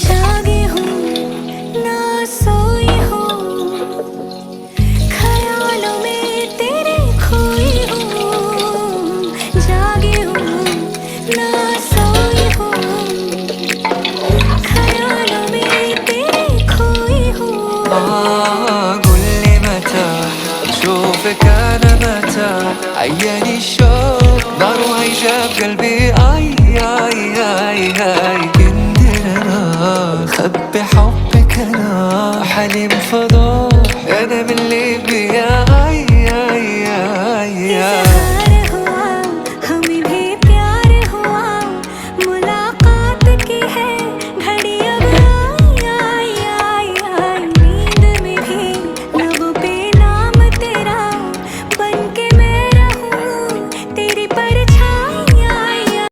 जागी हूँ ना सोई हूँ, ख्यालों में तेरे खोई हूँ। जागी हूँ ना सोई हूँ, ख्यालों में तेरे खोई हूँ. قول لي متى اشوفك انا، متى عياني الشوق نار وهيجا بقلبي. اي اي اي اي كندر انا خبي حبك، انا حليم فضوح انا من اللي بيا. اي